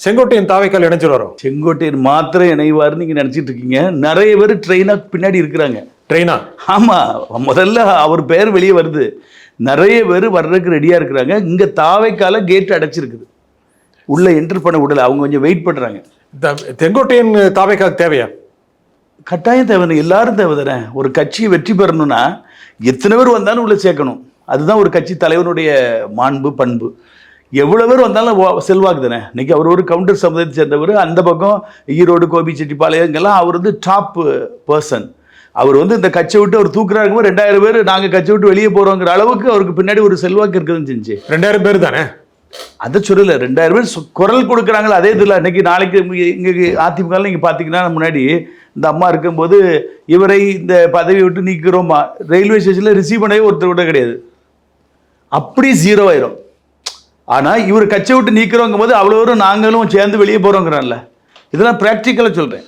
செங்கோட்டையன் தாவைக்கால் இணைஞ்சிருவாரோ? செங்கோட்டையன் மாத்திரம் இணைவாருன்னு நீங்க நினைச்சிட்டு இருக்கீங்க. நிறைய பேர் ட்ரெயினா பின்னாடி இருக்கிறாங்க. ட்ரெயினா? ஆமா, முதல்ல அவர் பெயர் வெளியே வருது. நிறைய பேர் வர்றதுக்கு ரெடியா இருக்கிறாங்க. இங்க தாவைக்கால கேட் அடைச்சிருக்குது, உள்ள என்டர் பண்ண விடல. அவங்க கொஞ்சம் வெயிட் பண்றாங்க. செங்கோட்டையன் தாவைக்கால் தேவையா? கட்டாயம் தேவை, எல்லாரும் தேவை தானே. ஒரு கட்சியை வெற்றி பெறணும்னா எத்தனை பேர் வந்தாலும் உள்ள சேர்க்கணும். அதுதான் ஒரு கட்சி தலைவனுடைய மாண்பு, பண்பு. எவ்வளோ பேர் வந்தாலும் செல்வாக்கு தானே. இன்னைக்கு அவர் ஒரு கவுண்டர் சமுதாயத்தை சேர்ந்தவர். அந்த பக்கம் ஈரோடு, கோபிச்செட்டிப்பாளையம் இங்கெல்லாம் அவர் வந்து டாப் பர்சன். அவர் வந்து இந்த கட்சியை விட்டு அவர் தூக்குறா இருக்கும்போது 2000 பேர் நாங்கள் கட்சியை விட்டு வெளியே போகிறோங்கிற அளவுக்கு அவருக்கு பின்னாடி ஒரு செல்வாக்கு இருக்குதுன்னு செஞ்சு. 2000 பேர் தானே, அதை சொல்லல. 2000 பேர் குரல் கொடுக்குறாங்களா, அதே இதில் இன்னைக்கு நாளைக்கு இங்கே அதிமுக நீங்கள் பார்த்தீங்கன்னா முன்னாடி இந்த அம்மா இருக்கும்போது இவரை இந்த பதவியை விட்டு நீக்கிறோமா, ரயில்வே ஸ்டேஷனில் ரிசீவ் பண்ணவே ஒருத்தர் கூட கிடையாது. அப்படி 0 ஆயிரும். ஆனால் இவர் கட்சியை விட்டு நீக்கிறோங்கும் போது அவ்வளோ நாங்களும் சேர்ந்து வெளியே போகிறோங்கிறான்ல. இதெல்லாம் ப்ராக்டிக்கலாக சொல்கிறேன்.